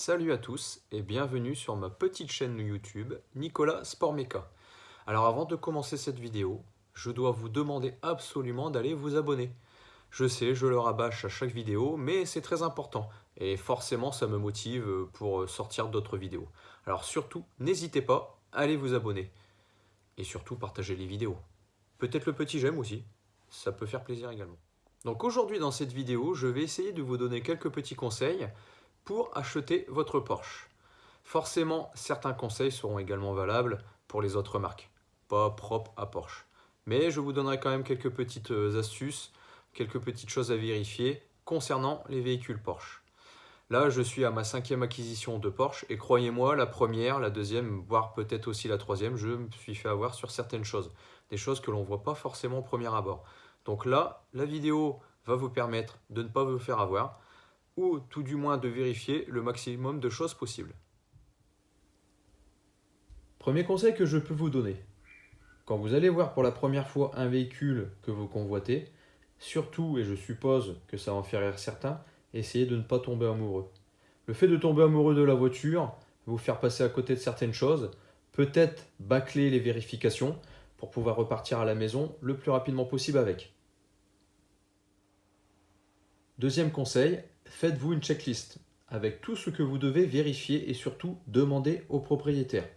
Salut à tous et bienvenue sur ma petite chaîne YouTube Nicolas Sport Mecha. Alors avant de commencer cette vidéo, je dois vous demander absolument d'aller vous abonner. Je sais, je le rabâche à chaque vidéo, mais c'est très important et forcément ça me motive pour sortir d'autres vidéos. Alors surtout, n'hésitez pas, allez vous abonner et surtout partagez les vidéos. Peut-être le petit j'aime aussi, ça peut faire plaisir également. Donc aujourd'hui dans cette vidéo, je vais essayer de vous donner quelques petits conseils pour acheter votre Porsche. Forcément, certains conseils seront également valables pour les autres marques, pas propres à Porsche. Mais je vous donnerai quand même quelques petites astuces, quelques petites choses à vérifier concernant les véhicules Porsche. Là, je suis à ma 5e acquisition de Porsche et croyez-moi, la première, la deuxième, voire peut-être aussi la troisième, je me suis fait avoir sur certaines choses. Des choses que l'on ne voit pas forcément au premier abord. Donc là, la vidéo va vous permettre de ne pas vous faire avoir ou tout du moins de vérifier le maximum de choses possibles. Premier conseil que je peux vous donner, quand vous allez voir pour la première fois un véhicule que vous convoitez, surtout, et je suppose que ça va en faire rire certains, essayez de ne pas tomber amoureux. Le fait de tomber amoureux de la voiture va vous faire passer à côté de certaines choses, peut-être bâcler les vérifications pour pouvoir repartir à la maison le plus rapidement possible avec. Deuxième conseil, faites-vous une checklist avec tout ce que vous devez vérifier et surtout demander au propriétaire.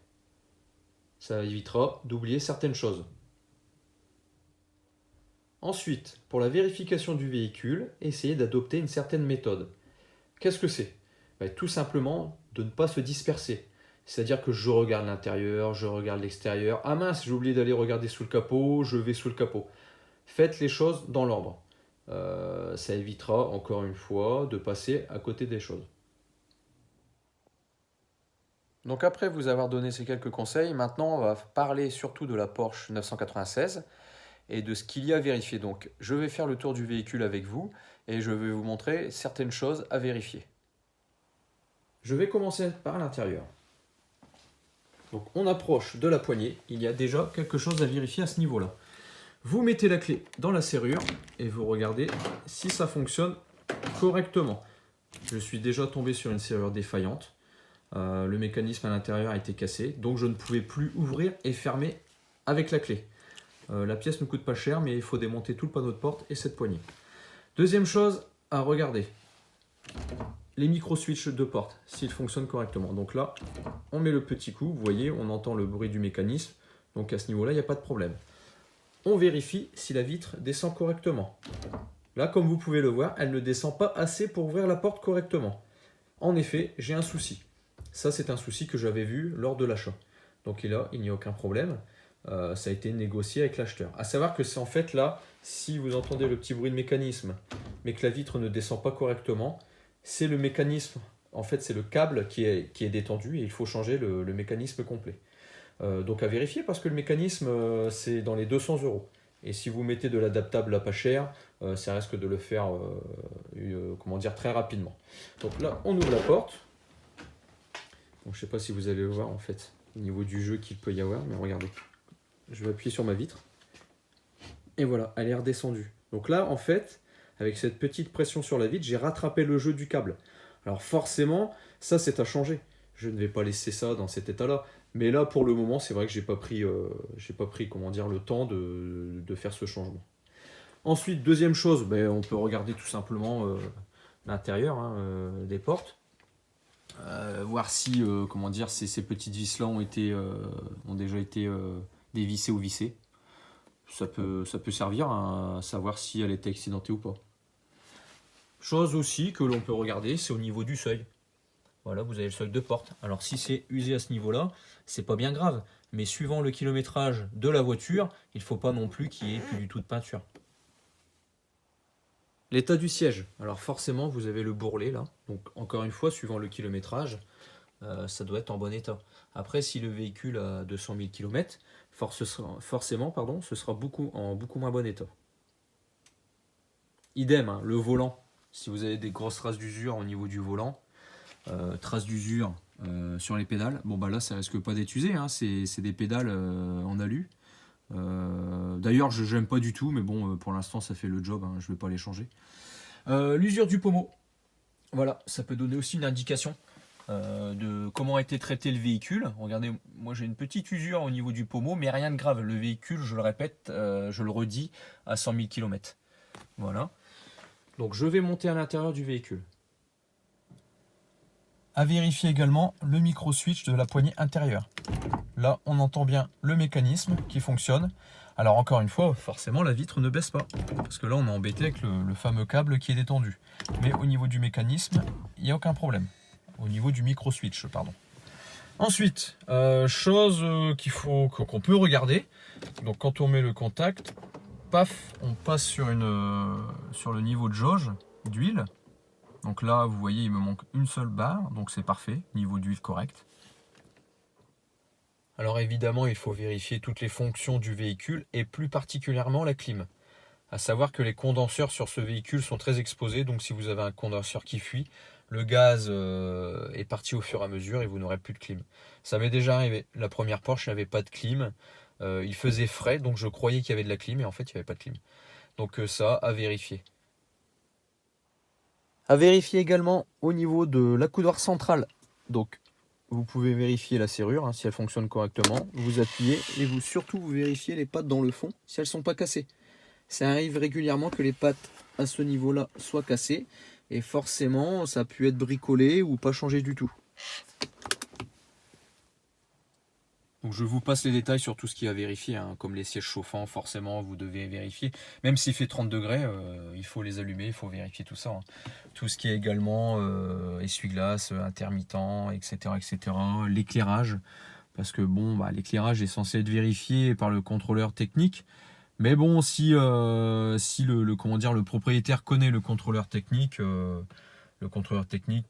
Ça évitera d'oublier certaines choses. Ensuite, pour la vérification du véhicule, essayez d'adopter une certaine méthode. Qu'est-ce que c'est? Tout simplement de ne pas se disperser. C'est-à-dire que je regarde l'intérieur, je regarde l'extérieur. Ah mince, j'ai oublié d'aller regarder sous le capot, je vais sous le capot. Faites les choses dans l'ordre. Ça évitera, encore une fois, de passer à côté des choses. Donc après vous avoir donné ces quelques conseils, maintenant on va parler surtout de la Porsche 996 et de ce qu'il y a à vérifier. Donc je vais faire le tour du véhicule avec vous et je vais vous montrer certaines choses à vérifier. Je vais commencer par l'intérieur. Donc on approche de la poignée, il y a déjà quelque chose à vérifier à ce niveau-là. Vous mettez la clé dans la serrure et vous regardez si ça fonctionne correctement. Je suis déjà tombé sur une serrure défaillante. Le mécanisme à l'intérieur a été cassé, donc je ne pouvais plus ouvrir et fermer avec la clé. La pièce ne coûte pas cher, mais il faut démonter tout le panneau de porte et cette poignée. Deuxième chose à regarder, les micro-switches de porte, s'ils fonctionnent correctement. Donc là, on met le petit coup, vous voyez, on entend le bruit du mécanisme, donc à ce niveau-là, il n'y a pas de problème. On vérifie si la vitre descend correctement. Là, comme vous pouvez le voir, elle ne descend pas assez pour ouvrir la porte correctement. En effet, j'ai un souci. Ça, c'est un souci que j'avais vu lors de l'achat. Donc là, il n'y a aucun problème. Ça a été négocié avec l'acheteur. À savoir que c'est en fait là, si vous entendez le petit bruit de mécanisme, mais que la vitre ne descend pas correctement, c'est le mécanisme, en fait c'est le câble qui est détendu et il faut changer le mécanisme complet. Donc à vérifier parce que le mécanisme, c'est dans les 200 €. Et si vous mettez de l'adaptable à pas cher, ça risque de le faire comment dire, très rapidement. Donc là, on ouvre la porte. Donc, je ne sais pas si vous allez le voir en fait au niveau du jeu qu'il peut y avoir, mais regardez. Je vais appuyer sur ma vitre. Et voilà, elle est redescendue. Donc là, en fait, avec cette petite pression sur la vitre, j'ai rattrapé le jeu du câble. Alors forcément, ça c'est à changer. Je ne vais pas laisser ça dans cet état-là. Mais là, pour le moment, c'est vrai que j'ai pas pris comment dire, le temps de faire ce changement. Ensuite, deuxième chose, on peut regarder tout simplement l'intérieur des portes. Voir si comment dire, ces petites vis là ont déjà été dévissées ou vissées. Ça peut servir à savoir si elle était accidentée ou pas. Chose aussi que l'on peut regarder, c'est au niveau du seuil. Voilà, vous avez le seuil de porte. Alors si c'est usé à ce niveau-là, c'est pas bien grave. Mais suivant le kilométrage de la voiture, il ne faut pas non plus qu'il y ait plus du tout de peinture. L'état du siège. Alors forcément, vous avez le bourrelet là. Donc encore une fois, suivant le kilométrage, ça doit être en bon état. Après, si le véhicule a 200 000 km, forcément, ce sera en beaucoup moins bon état. Idem, le volant. Si vous avez des grosses traces d'usure au niveau du volant, traces d'usure sur les pédales, là, ça risque pas d'être usé. C'est des pédales en alu. D'ailleurs, je n'aime pas du tout, mais bon, pour l'instant, ça fait le job. Je ne vais pas les changer. L'usure du pommeau. Voilà, ça peut donner aussi une indication. de comment a été traité le véhicule. Regardez, moi j'ai une petite usure au niveau du pommeau, mais rien de grave. Le véhicule, je le répète, je le redis, à 100 000 km. Voilà. Donc je vais monter à l'intérieur du véhicule. À vérifier également le micro-switch de la poignée intérieure. Là, on entend bien le mécanisme qui fonctionne. Alors encore une fois, forcément la vitre ne baisse pas, parce que là on est embêté avec le fameux câble qui est détendu. Mais au niveau du mécanisme, il n'y a aucun problème. Au niveau du micro-switch, pardon. Ensuite, chose qu'on peut regarder. Donc quand on met le contact, paf, on passe sur le niveau de jauge d'huile. Donc là, vous voyez, il me manque une seule barre, donc c'est parfait, niveau d'huile correct. Alors évidemment, il faut vérifier toutes les fonctions du véhicule et plus particulièrement la clim. À savoir que les condenseurs sur ce véhicule sont très exposés, donc si vous avez un condenseur qui fuit, le gaz est parti au fur et à mesure et vous n'aurez plus de clim. Ça m'est déjà arrivé. La première Porsche n'avait pas de clim. Il faisait frais, donc je croyais qu'il y avait de la clim et en fait il n'y avait pas de clim. Donc ça, à vérifier. À vérifier également au niveau de l'accoudoir central. Donc vous pouvez vérifier la serrure, hein, si elle fonctionne correctement. Vous appuyez et surtout vous vérifiez les pattes dans le fond si elles ne sont pas cassées. Ça arrive régulièrement que les pattes à ce niveau-là soient cassées et forcément ça a pu être bricolé ou pas changé du tout. Donc je vous passe les détails sur tout ce qu'il y a à vérifier, hein, comme les sièges chauffants, forcément vous devez vérifier. Même s'il fait 30 degrés, il faut les allumer, il faut vérifier tout ça. Hein. Tout ce qui est également essuie-glace, intermittent, etc. etc. L'éclairage, parce que bon, l'éclairage est censé être vérifié par le contrôleur technique. Mais bon, si le propriétaire connaît le contrôleur technique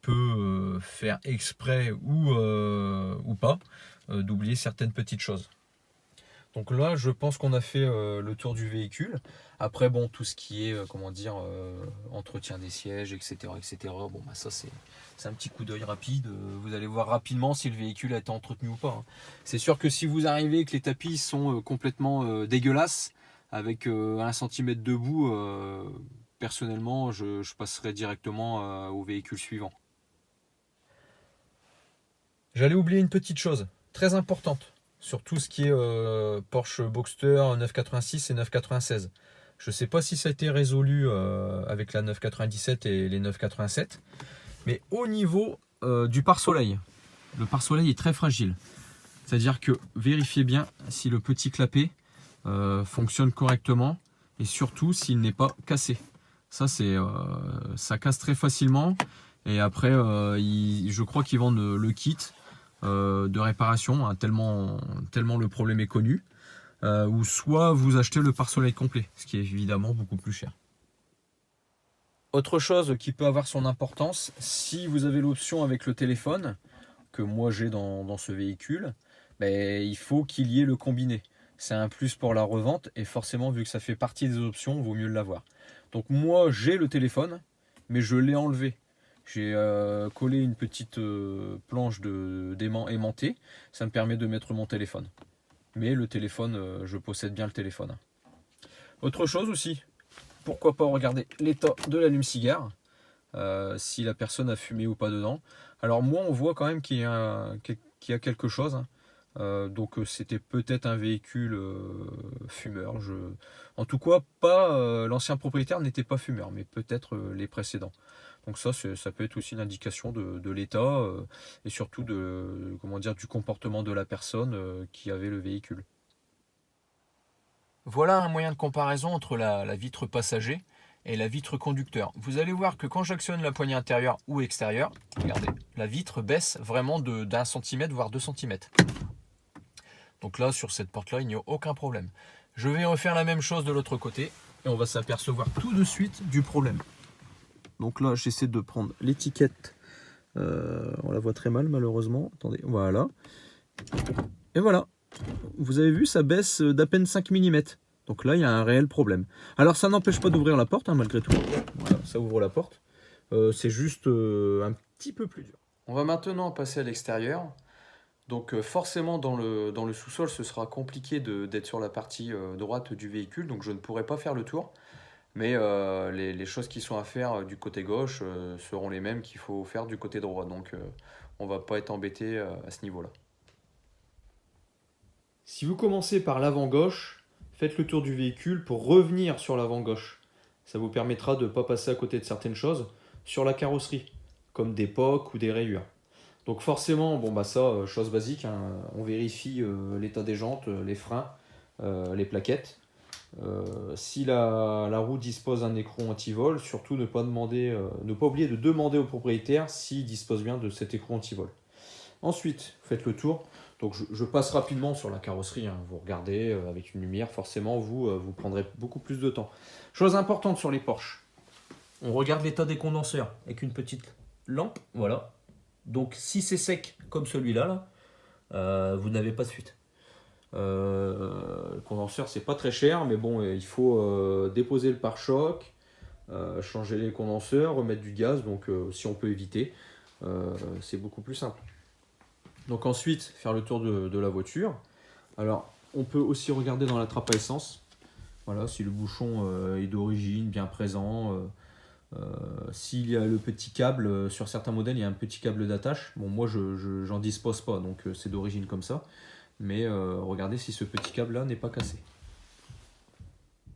peut faire exprès ou pas d'oublier certaines petites choses. Donc là, je pense qu'on a fait le tour du véhicule. Après, bon, tout ce qui est, entretien des sièges, etc., etc. Bon, ça c'est un petit coup d'œil rapide. Vous allez voir rapidement si le véhicule a été entretenu ou pas. Hein. C'est sûr que si vous arrivez et que les tapis sont complètement dégueulasses, avec 1 cm de boue, personnellement, je passerai directement au véhicule suivant. J'allais oublier une petite chose, très importante, sur tout ce qui est Porsche Boxster 986 et 996. Je ne sais pas si ça a été résolu avec la 997 et les 987, mais au niveau du pare-soleil, le pare-soleil est très fragile. C'est-à-dire que vérifiez bien si le petit clapet fonctionne correctement et surtout s'il n'est pas cassé. Ça casse très facilement et après je crois qu'ils vendent le kit de réparation, hein, tellement le problème est connu, ou soit vous achetez le pare-soleil complet, ce qui est évidemment beaucoup plus cher. Autre chose qui peut avoir son importance, si vous avez l'option avec le téléphone, que moi j'ai dans ce véhicule, il faut qu'il y ait le combiné. C'est un plus pour la revente et forcément vu que ça fait partie des options, il vaut mieux l'avoir. Donc moi j'ai le téléphone, mais je l'ai enlevé. J'ai collé une petite planche d'aimant aimanté. Ça me permet de mettre mon téléphone. Mais le téléphone, je possède bien le téléphone. Autre chose aussi, pourquoi pas regarder l'état de l'allume-cigare, si la personne a fumé ou pas dedans. Alors moi, on voit quand même qu'il y a quelque chose. Hein. Donc c'était peut-être un véhicule fumeur. En tout cas, pas l'ancien propriétaire n'était pas fumeur, mais peut-être les précédents. Donc ça peut être aussi une indication de l'état et surtout du comportement de la personne qui avait le véhicule. Voilà un moyen de comparaison entre la vitre passager et la vitre conducteur. Vous allez voir que quand j'actionne la poignée intérieure ou extérieure, regardez, la vitre baisse vraiment d'1 cm voire 2 cm. Donc là, sur cette porte-là, il n'y a aucun problème. Je vais refaire la même chose de l'autre côté et on va s'apercevoir tout de suite du problème. Donc là, j'essaie de prendre l'étiquette. On la voit très mal, malheureusement. Attendez, voilà. Et voilà. Vous avez vu, ça baisse d'à peine 5 mm. Donc là, il y a un réel problème. Alors, ça n'empêche pas d'ouvrir la porte, hein, malgré tout. Voilà, ça ouvre la porte. C'est juste un petit peu plus dur. On va maintenant passer à l'extérieur. Donc forcément, dans le sous-sol, ce sera compliqué d'être sur la partie droite du véhicule. Donc je ne pourrai pas faire le tour. Mais les choses qui sont à faire du côté gauche seront les mêmes qu'il faut faire du côté droit. Donc on va pas être embêté à ce niveau-là. Si vous commencez par l'avant gauche, faites le tour du véhicule pour revenir sur l'avant gauche. Ça vous permettra de ne pas passer à côté de certaines choses sur la carrosserie, comme des pocs ou des rayures. Donc forcément, bon bah ça, chose basique, hein, on vérifie l'état des jantes, les freins, les plaquettes. Si la roue dispose d'un écrou anti-vol, surtout ne pas oublier de demander au propriétaire s'il dispose bien de cet écrou anti-vol. Ensuite, faites le tour. Donc je passe rapidement sur la carrosserie, hein. Vous regardez avec une lumière, forcément vous prendrez beaucoup plus de temps. Chose importante sur les Porsche, on regarde l'état des condenseurs avec une petite lampe, voilà. Donc si c'est sec comme celui-là, vous n'avez pas de fuite. Le condenseur c'est pas très cher, mais bon, il faut déposer le pare-choc, changer les condenseurs, remettre du gaz, donc si on peut éviter, c'est beaucoup plus simple. Donc ensuite, faire le tour de la voiture. Alors, on peut aussi regarder dans la trappe à essence, voilà, si le bouchon est d'origine, bien présent. S'il y a le petit câble, sur certains modèles, il y a un petit câble d'attache. Bon, moi, j'en dispose pas, donc c'est d'origine comme ça. Mais regardez si ce petit câble-là n'est pas cassé.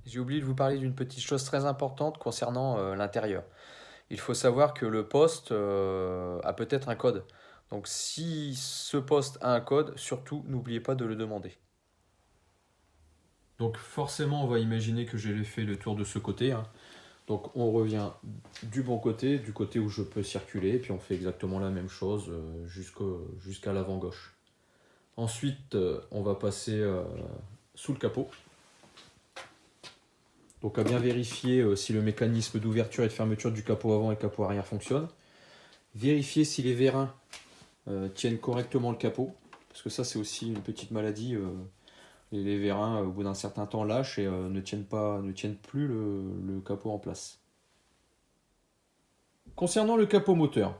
J'ai oublié de vous parler d'une petite chose très importante concernant l'intérieur. Il faut savoir que le poste a peut-être un code. Donc si ce poste a un code, surtout n'oubliez pas de le demander. Donc forcément, on va imaginer que j'ai fait le tour de ce côté, hein. Donc on revient du bon côté, du côté où je peux circuler, et puis on fait exactement la même chose jusqu'à l'avant gauche. Ensuite, on va passer sous le capot. Donc à bien vérifier si le mécanisme d'ouverture et de fermeture du capot avant et capot arrière fonctionne. Vérifier si les vérins tiennent correctement le capot, parce que ça c'est aussi une petite maladie. Les vérins au bout d'un certain temps lâchent et ne tiennent plus le capot en place. Concernant le capot moteur,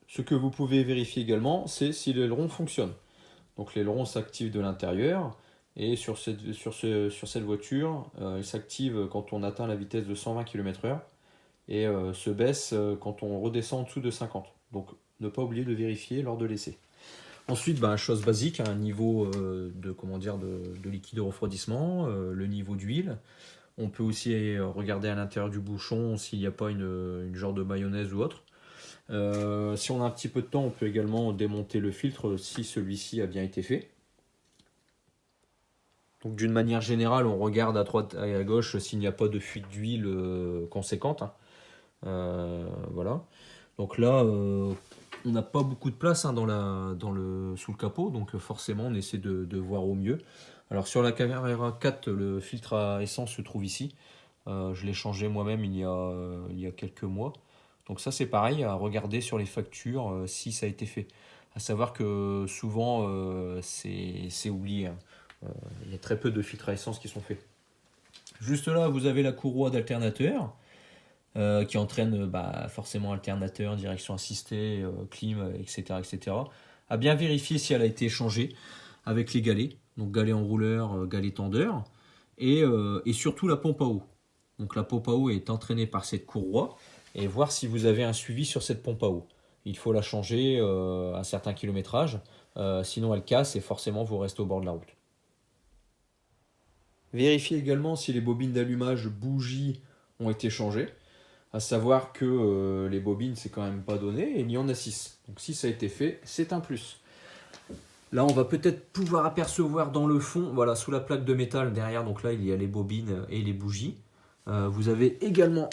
ce que vous pouvez vérifier également, c'est si l'aileron fonctionne. Donc l'aileron s'active de l'intérieur et sur cette voiture, il s'active quand on atteint la vitesse de 120 km/h et se baisse quand on redescend en dessous de 50. Donc ne pas oublier de vérifier lors de l'essai. Ensuite, chose basique, un niveau de liquide de refroidissement, le niveau d'huile. On peut aussi regarder à l'intérieur du bouchon s'il n'y a pas une genre de mayonnaise ou autre. Si on a un petit peu de temps, on peut également démonter le filtre si celui-ci a bien été fait. Donc d'une manière générale, on regarde à droite et à gauche s'il n'y a pas de fuite d'huile conséquente, hein. Voilà. Donc là, on n'a pas beaucoup de place, hein, sous le capot, donc forcément on essaie de voir au mieux. Alors sur la Carrera 4, le filtre à essence se trouve ici. Je l'ai changé moi-même il y a quelques mois. Donc ça c'est pareil, à regarder sur les factures si ça a été fait. À savoir que souvent c'est oublié, hein. Il y a très peu de filtres à essence qui sont faits. Juste là, vous avez la courroie d'alternateur qui entraîne forcément alternateur, direction assistée, clim, etc., etc. À bien vérifier si elle a été changée avec les galets, donc galets enrouleur, galets tendeur, et surtout la pompe à eau. Donc la pompe à eau est entraînée par cette courroie, et voir si vous avez un suivi sur cette pompe à eau. Il faut la changer à un certain kilométrage, sinon elle casse et forcément vous restez au bord de la route. Vérifiez également si les bobines d'allumage bougies ont été changées. À savoir que les bobines, c'est quand même pas donné, et il y en a 6. Donc si ça a été fait, c'est un plus. Là, on va peut-être pouvoir apercevoir dans le fond, voilà, sous la plaque de métal derrière, donc là, il y a les bobines et les bougies. Vous avez également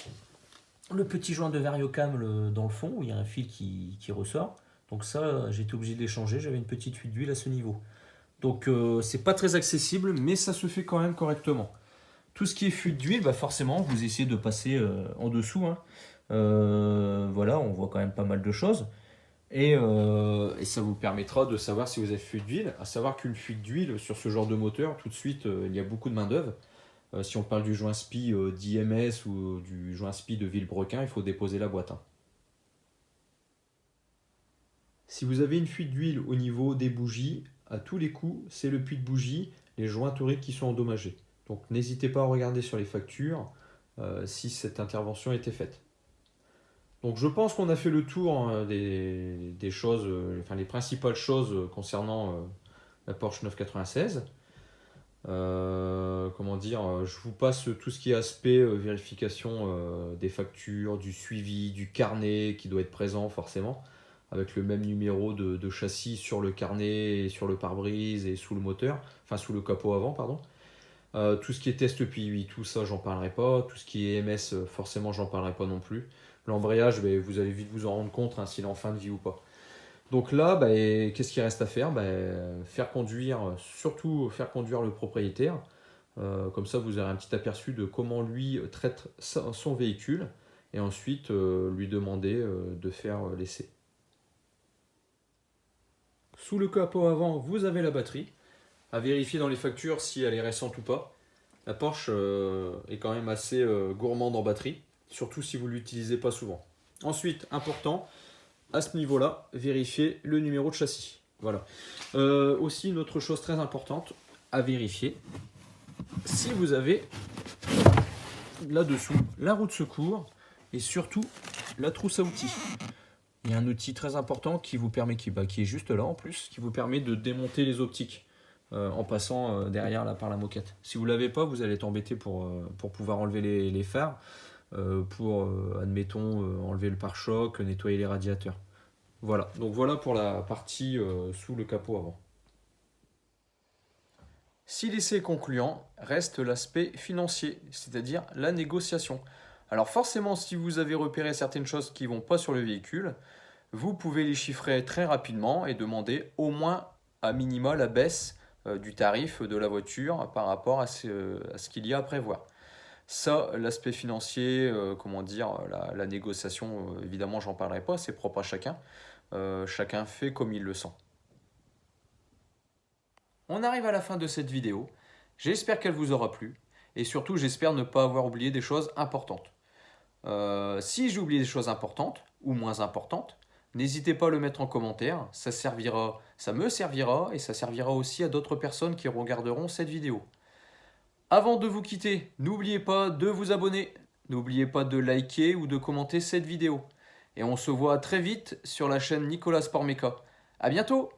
le petit joint de variocam dans le fond, où il y a un fil qui ressort. Donc ça, j'ai été obligé de les changer, j'avais une petite fuite d'huile à ce niveau. Donc c'est pas très accessible, mais ça se fait quand même correctement. Tout ce qui est fuite d'huile, forcément, vous essayez de passer en dessous, hein. Voilà, on voit quand même pas mal de choses. Et ça vous permettra de savoir si vous avez fuite d'huile. À savoir qu'une fuite d'huile sur ce genre de moteur, tout de suite, il y a beaucoup de main-d'œuvre. Si on parle du joint SPI d'IMS ou du joint SPI de Villebrequin, il faut déposer la boîte, hein. Si vous avez une fuite d'huile au niveau des bougies, à tous les coups, c'est le puits de bougie, les joints toriques qui sont endommagés. Donc n'hésitez pas à regarder sur les factures si cette intervention était faite. Donc je pense qu'on a fait le tour hein, des choses, enfin les principales choses concernant la Porsche 996. Comment dire, je vous passe tout ce qui est aspect vérification des factures, du suivi, du carnet qui doit être présent forcément, avec le même numéro de châssis sur le carnet, et sur le pare-brise et sous le moteur, enfin sous le capot avant, pardon. Tout ce qui est test PII, tout ça, j'en parlerai pas. Tout ce qui est MS, forcément, j'en parlerai pas non plus. L'embrayage, vous allez vite vous en rendre compte hein, s'il est en fin de vie ou pas. Donc là, qu'est-ce qu'il reste à faire? Faire conduire, surtout faire conduire le propriétaire. Comme ça, vous aurez un petit aperçu de comment lui traite son véhicule. Et ensuite, lui demander de faire l'essai. Sous le capot avant, vous avez la batterie. À vérifier dans les factures si elle est récente ou pas. La Porsche est quand même assez gourmande en batterie, surtout si vous ne l'utilisez pas souvent. Ensuite, important, à ce niveau-là, vérifier le numéro de châssis. Voilà. Aussi, une autre chose très importante à vérifier, si vous avez là-dessous la roue de secours et surtout la trousse à outils. Il y a un outil très important qui vous permet, qui est juste là en plus, qui vous permet de démonter les optiques. En passant derrière là par la moquette. Si vous ne l'avez pas, vous allez être embêté pour pouvoir enlever les phares, admettons, enlever le pare-choc, nettoyer les radiateurs. Voilà, donc voilà pour la partie sous le capot avant. Si l'essai est concluant, reste l'aspect financier, c'est-à-dire la négociation. Alors forcément, si vous avez repéré certaines choses qui ne vont pas sur le véhicule, vous pouvez les chiffrer très rapidement et demander au moins à minima la baisse du tarif de la voiture par rapport à ce qu'il y a à prévoir. Ça, l'aspect financier, la négociation, évidemment, j'en parlerai pas, c'est propre à chacun. Chacun fait comme il le sent. On arrive à la fin de cette vidéo. J'espère qu'elle vous aura plu. Et surtout, j'espère ne pas avoir oublié des choses importantes. Si j'ai oublié des choses importantes ou moins importantes, n'hésitez pas à le mettre en commentaire, ça me servira et ça servira aussi à d'autres personnes qui regarderont cette vidéo. Avant de vous quitter, n'oubliez pas de vous abonner, n'oubliez pas de liker ou de commenter cette vidéo. Et on se voit très vite sur la chaîne Nicolas Sport Meca. À bientôt!